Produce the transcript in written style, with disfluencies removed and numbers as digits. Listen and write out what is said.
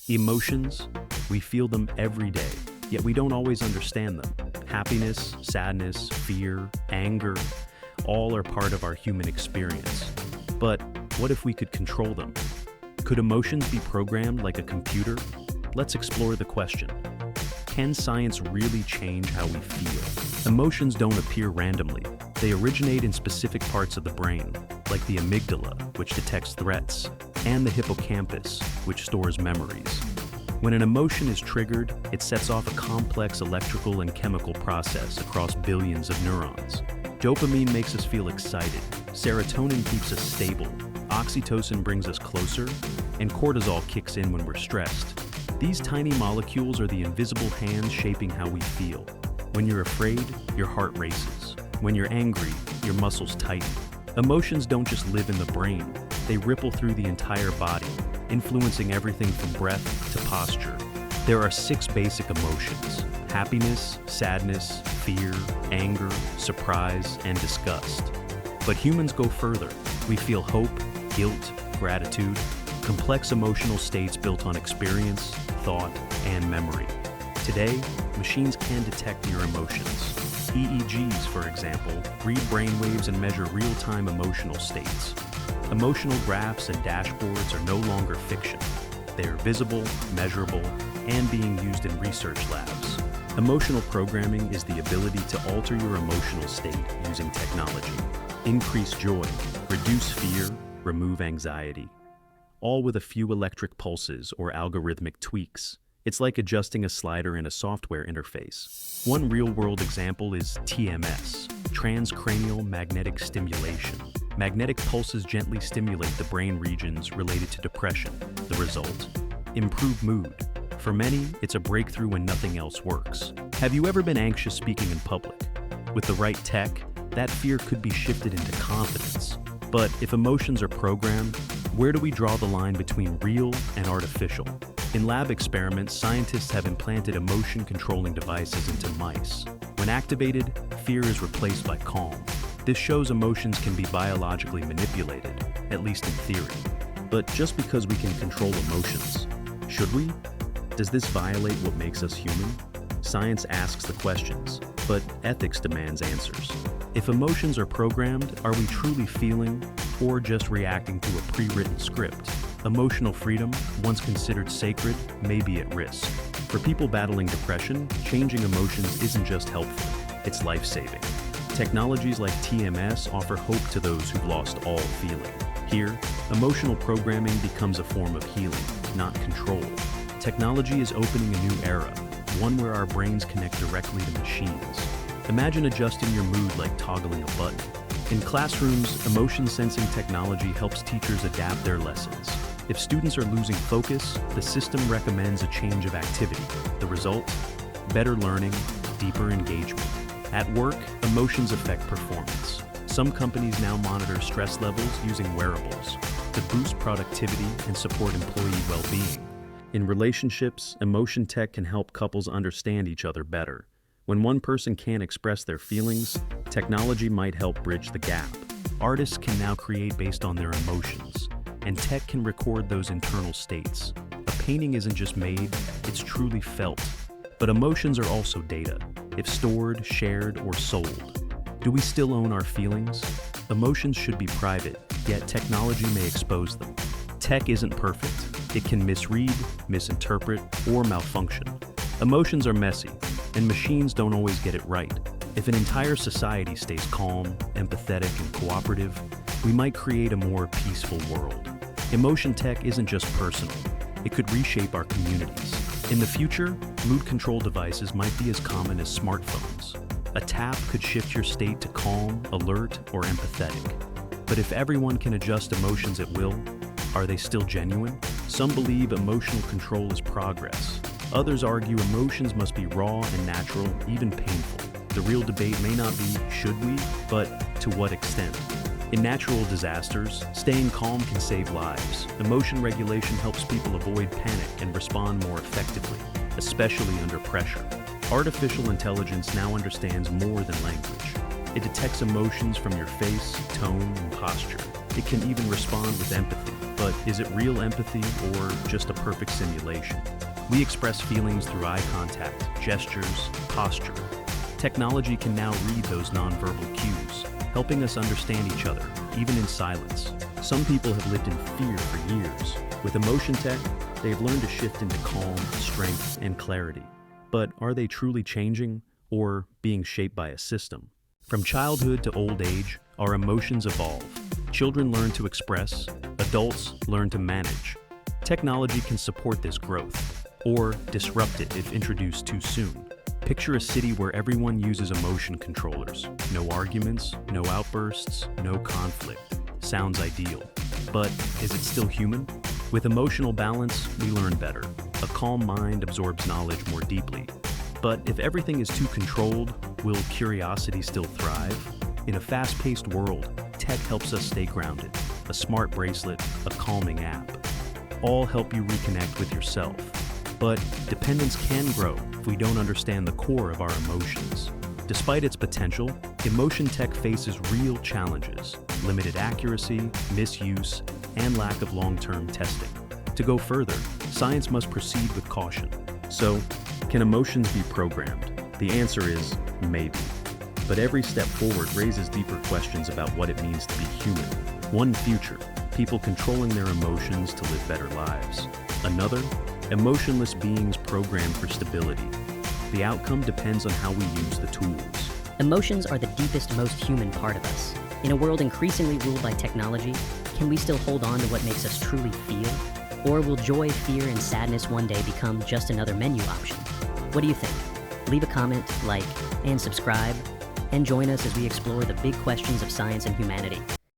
Emotions, we feel them every day, yet we don't always understand them. Happiness, sadness, fear, anger, all are part of our human experience. But what if we could control them? Could emotions be programmed like a computer? Let's explore the question. Can science really change how we feel? Emotions don't appear randomly. They originate in specific parts of the brain, like the amygdala, which detects threats, and the hippocampus, which stores memories. When an emotion is triggered, it sets off a complex electrical and chemical process across billions of neurons. Dopamine makes us feel excited, serotonin keeps us stable, oxytocin brings us closer, and cortisol kicks in when we're stressed. These tiny molecules are the invisible hands shaping how we feel. When you're afraid, your heart races. When you're angry, your muscles tighten. Emotions don't just live in the brain, they ripple through the entire body, influencing everything from breath to posture. There are 6 basic emotions: happiness, sadness, fear, anger, surprise, and disgust. But humans go further. We feel hope, guilt, gratitude, complex emotional states built on experience, thought, and memory. Today, machines can detect your emotions. EEGs, for example, read brainwaves and measure real-time emotional states. Emotional graphs and dashboards are no longer fiction. They are visible, measurable, and being used in research labs. Emotional programming is the ability to alter your emotional state using technology. Increase joy, reduce fear, remove anxiety. All with a few electric pulses or algorithmic tweaks. It's like adjusting a slider in a software interface. One real-world example is TMS, transcranial magnetic stimulation. Magnetic pulses gently stimulate the brain regions related to depression. The result? Improved mood. For many, it's a breakthrough when nothing else works. Have you ever been anxious speaking in public? With the right tech, that fear could be shifted into confidence. But if emotions are programmed, where do we draw the line between real and artificial? In lab experiments, scientists have implanted emotion-controlling devices into mice. When activated, fear is replaced by calm. This shows emotions can be biologically manipulated, at least in theory. But just because we can control emotions, should we? Does this violate what makes us human? Science asks the questions, but ethics demands answers. If emotions are programmed, are we truly feeling or just reacting to a pre-written script? Emotional freedom, once considered sacred, may be at risk. For people battling depression, changing emotions isn't just helpful, it's life-saving. Technologies like TMS offer hope to those who've lost all feeling. Here, emotional programming becomes a form of healing, not control. Technology is opening a new era, one where our brains connect directly to machines. Imagine adjusting your mood like toggling a button. In classrooms, emotion-sensing technology helps teachers adapt their lessons. If students are losing focus, the system recommends a change of activity. The result? Better learning, deeper engagement. At work, emotions affect performance. Some companies now monitor stress levels using wearables to boost productivity and support employee well-being. In relationships, emotion tech can help couples understand each other better. When one person can't express their feelings, technology might help bridge the gap. Artists can now create based on their emotions, and tech can record those internal states. A painting isn't just made, it's truly felt. But emotions are also data, if stored, shared, or sold. Do we still own our feelings? Emotions should be private, yet technology may expose them. Tech isn't perfect. It can misread, misinterpret, or malfunction. Emotions are messy, and machines don't always get it right. If an entire society stays calm, empathetic, and cooperative, we might create a more peaceful world. Emotion tech isn't just personal. It could reshape our communities. In the future, mood control devices might be as common as smartphones. A tap could shift your state to calm, alert, or empathetic. But if everyone can adjust emotions at will, are they still genuine? Some believe emotional control is progress. Others argue emotions must be raw and natural, even painful. The real debate may not be, should we, but to what extent? In natural disasters, staying calm can save lives. Emotion regulation helps people avoid panic and respond more effectively, especially under pressure. Artificial intelligence now understands more than language. It detects emotions from your face, tone, and posture. It can even respond with empathy. but is it real empathy or just a perfect simulation? We express feelings through eye contact, gestures, posture. Technology can now read those nonverbal cues, helping us understand each other, even in silence. Some people have lived in fear for years. With emotion tech, they have learned to shift into calm, strength, and clarity. But are they truly changing or being shaped by a system? From childhood to old age, our emotions evolve. Children learn to express, adults learn to manage. Technology can support this growth, or disrupt it if introduced too soon. Picture a city where everyone uses emotion controllers. No arguments, no outbursts, no conflict. Sounds ideal. But is it still human? With emotional balance, we learn better. A calm mind absorbs knowledge more deeply. But if everything is too controlled, will curiosity still thrive? In a fast-paced world, tech helps us stay grounded. A smart bracelet, a calming app, all help you reconnect with yourself. But dependence can grow if we don't understand the core of our emotions. Despite its potential, emotion tech faces real challenges: limited accuracy, misuse, and lack of long-term testing. To go further, science must proceed with caution. So, can emotions be programmed? The answer is maybe. But every step forward raises deeper questions about what it means to be human. One future, people controlling their emotions to live better lives. Another, emotionless beings programmed for stability. The outcome depends on how we use the tools. Emotions are the deepest, most human part of us. In a world increasingly ruled by technology, can we still hold on to what makes us truly feel? Or will joy, fear, and sadness one day become just another menu option? What do you think? Leave a comment, like, and subscribe, and join us as we explore the big questions of science and humanity.